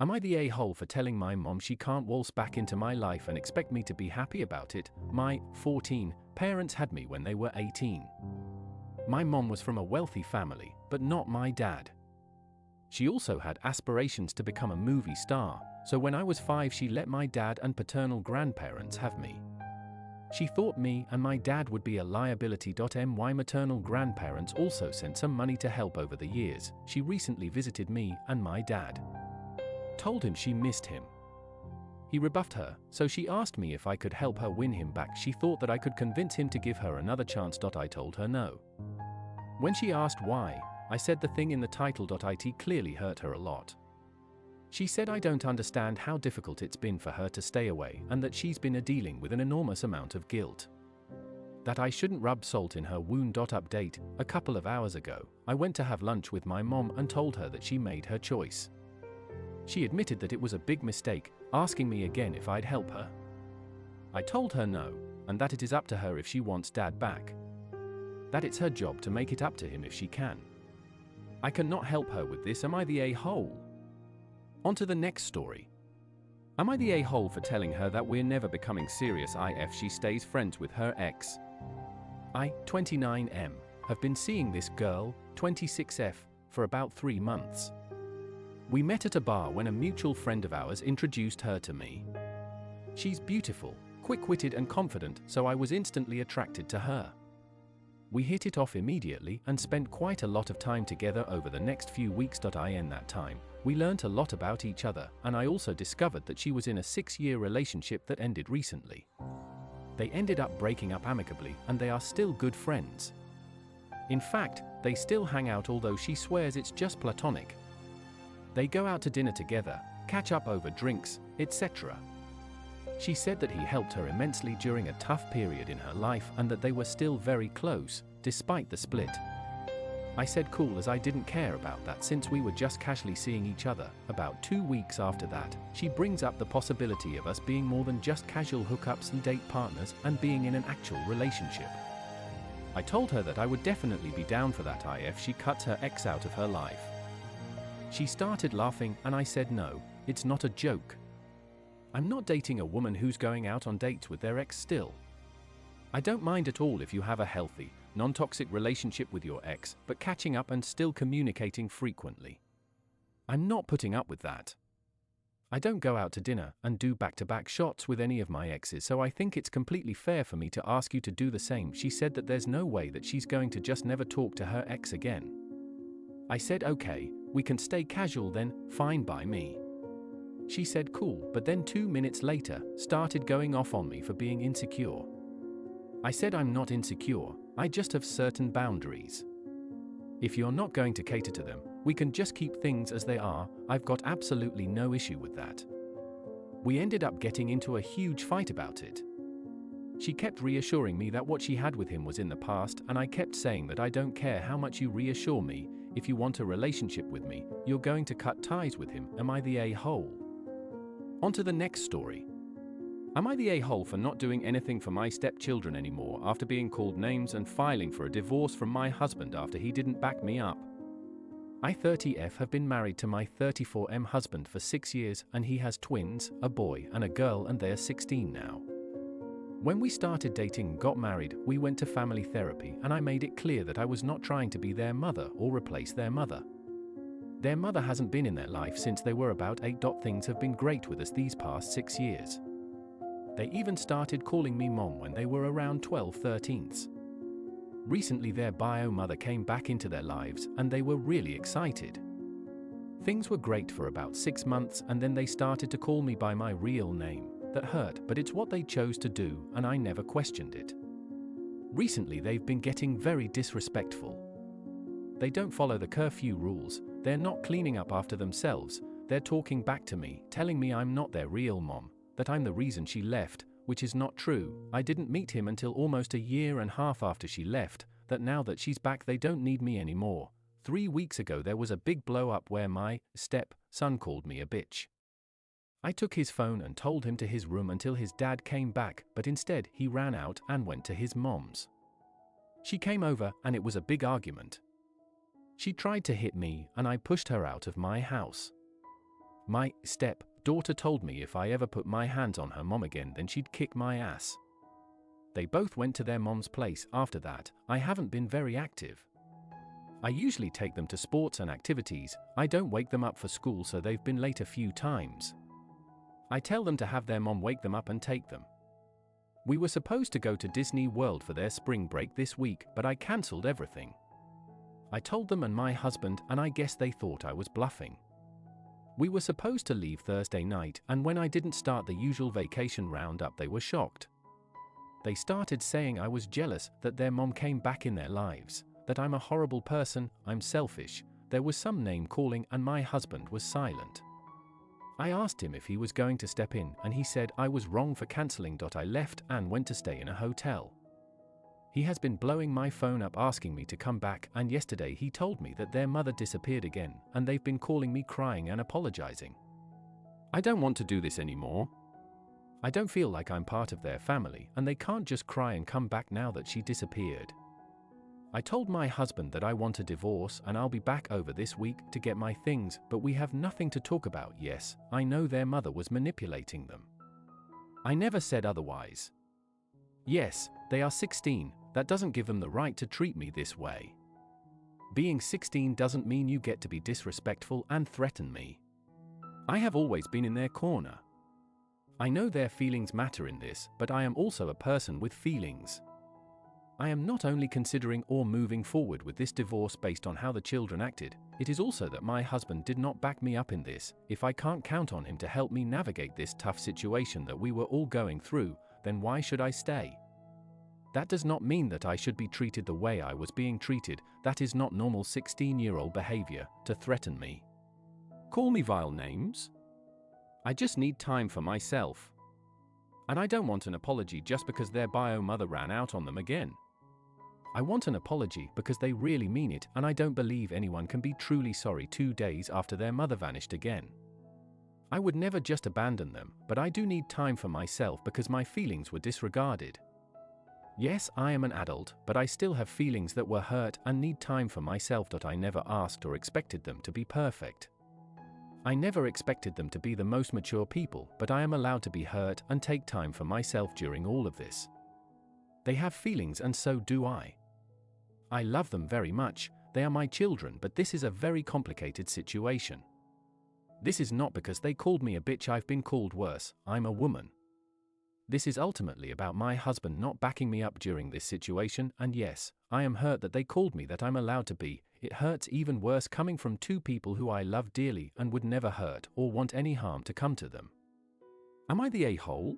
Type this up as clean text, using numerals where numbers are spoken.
Am I the a-hole for telling my mom she can't waltz back into my life and expect me to be happy about it? My 14 parents had me when they were 18. My mom was from a wealthy family, but not my dad. She also had aspirations to become a movie star, so when I was 5 she let my dad and paternal grandparents have me. She thought me and my dad would be a liability. My maternal grandparents also sent some money to help over the years. She recently visited me and my dad. Told him she missed him. He rebuffed her, so she asked me if I could help her win him back. She thought that I could convince him to give her another chance. I told her no. When she asked why, I said the thing in the title. It clearly hurt her a lot. She said I don't understand how difficult it's been for her to stay away and that she's been dealing with an enormous amount of guilt. That I shouldn't rub salt in her wound. Update: a couple of hours ago, I went to have lunch with my mom and told her that she made her choice. She admitted that it was a big mistake, asking me again if I'd help her. I told her no, and that it is up to her if she wants dad back. That it's her job to make it up to him if she can. I cannot help her with this. Am I the a-hole? On to the next story. Am I the a-hole for telling her that we're never becoming serious if she stays friends with her ex? I, 29M, have been seeing this girl, 26F, for about 3 months. We met at a bar when a mutual friend of ours introduced her to me. She's beautiful, quick-witted and confident, so I was instantly attracted to her. We hit it off immediately and spent quite a lot of time together over the next few weeks. In that time, we learnt a lot about each other, and I also discovered that she was in a 6-year relationship that ended recently. They ended up breaking up amicably, and they are still good friends. In fact, they still hang out, although she swears it's just platonic. They go out to dinner together, catch up over drinks, etc. She said that he helped her immensely during a tough period in her life and that they were still very close, despite the split. I said cool, as I didn't care about that since we were just casually seeing each other. About 2 weeks after that, she brings up the possibility of us being more than just casual hookups and date partners and being in an actual relationship. I told her that I would definitely be down for that if she cuts her ex out of her life. She started laughing and I said no, it's not a joke. I'm not dating a woman who's going out on dates with their ex still. I don't mind at all if you have a healthy, non-toxic relationship with your ex, but catching up and still communicating frequently. I'm not putting up with that. I don't go out to dinner and do back-to-back shots with any of my exes, so I think it's completely fair for me to ask you to do the same. She said that there's no way that she's going to just never talk to her ex again. I said okay, we can stay casual then, fine by me. She said cool, but then 2 minutes later, started going off on me for being insecure. I said I'm not insecure, I just have certain boundaries. If you're not going to cater to them, we can just keep things as they are. I've got absolutely no issue with that. We ended up getting into a huge fight about it. She kept reassuring me that what she had with him was in the past, and I kept saying that I don't care how much you reassure me, if you want a relationship with me, you're going to cut ties with him. Am I the a-hole? On to the next story. Am I the a-hole for not doing anything for my stepchildren anymore after being called names and filing for a divorce from my husband after he didn't back me up? I, 30F, have been married to my 34M husband for 6 years, and he has twins, a boy and a girl, and they're 16 now. When we started dating and got married, we went to family therapy, and I made it clear that I was not trying to be their mother or replace their mother. Their mother hasn't been in their life since they were about 8. Things have been great with us these past 6 years. They even started calling me mom when they were around 12-13. Recently their bio mother came back into their lives and they were really excited. Things were great for about 6 months, and then they started to call me by my real name. That hurt, but it's what they chose to do and I never questioned it. Recently they've been getting very disrespectful. They don't follow the curfew rules, they're not cleaning up after themselves, they're talking back to me, telling me I'm not their real mom, that I'm the reason she left, which is not true. I didn't meet him until almost 1.5 years after she left, that now that she's back they don't need me anymore. 3 weeks ago there was a big blow up where my step-son called me a bitch. I took his phone and told him to his room until his dad came back, but instead he ran out and went to his mom's. She came over and it was a big argument. She tried to hit me and I pushed her out of my house. My step-daughter told me if I ever put my hands on her mom again then she'd kick my ass. They both went to their mom's place after that. I haven't been very active. I usually take them to sports and activities. I don't wake them up for school, so they've been late a few times. I tell them to have their mom wake them up and take them. We were supposed to go to Disney World for their spring break this week, but I cancelled everything. I told them and my husband, and I guess they thought I was bluffing. We were supposed to leave Thursday night, and when I didn't start the usual vacation roundup, they were shocked. They started saying I was jealous that their mom came back in their lives, that I'm a horrible person, I'm selfish. There was some name calling and my husband was silent. I asked him if he was going to step in, and he said I was wrong for cancelling. I left and went to stay in a hotel. He has been blowing my phone up asking me to come back, and yesterday he told me that their mother disappeared again, and they've been calling me crying and apologizing. I don't want to do this anymore. I don't feel like I'm part of their family, and they can't just cry and come back now that she disappeared. I told my husband that I want a divorce and I'll be back over this week to get my things, but we have nothing to talk about. Yes, I know their mother was manipulating them. I never said otherwise. Yes, they are 16, that doesn't give them the right to treat me this way. Being 16 doesn't mean you get to be disrespectful and threaten me. I have always been in their corner. I know their feelings matter in this, but I am also a person with feelings. I am not only considering or moving forward with this divorce based on how the children acted, it is also that my husband did not back me up in this. If I can't count on him to help me navigate this tough situation that we were all going through, then why should I stay? That does not mean that I should be treated the way I was being treated. That is not normal 16-year-old behavior, to threaten me. Call me vile names? I just need time for myself. And I don't want an apology just because their bio mother ran out on them again. I want an apology because they really mean it, and I don't believe anyone can be truly sorry 2 days after their mother vanished again. I would never just abandon them, but I do need time for myself because my feelings were disregarded. Yes, I am an adult, but I still have feelings that were hurt and need time for myself. I never asked or expected them to be perfect. I never expected them to be the most mature people, but I am allowed to be hurt and take time for myself during all of this. They have feelings and so do I. I love them very much, they are my children, but this is a very complicated situation. This is not because they called me a bitch. I've been called worse. I'm a woman. This is ultimately about my husband not backing me up during this situation, and yes, I am hurt that they called me that I'm allowed to be. It hurts even worse coming from two people who I love dearly and would never hurt or want any harm to come to them. Am I the a-hole?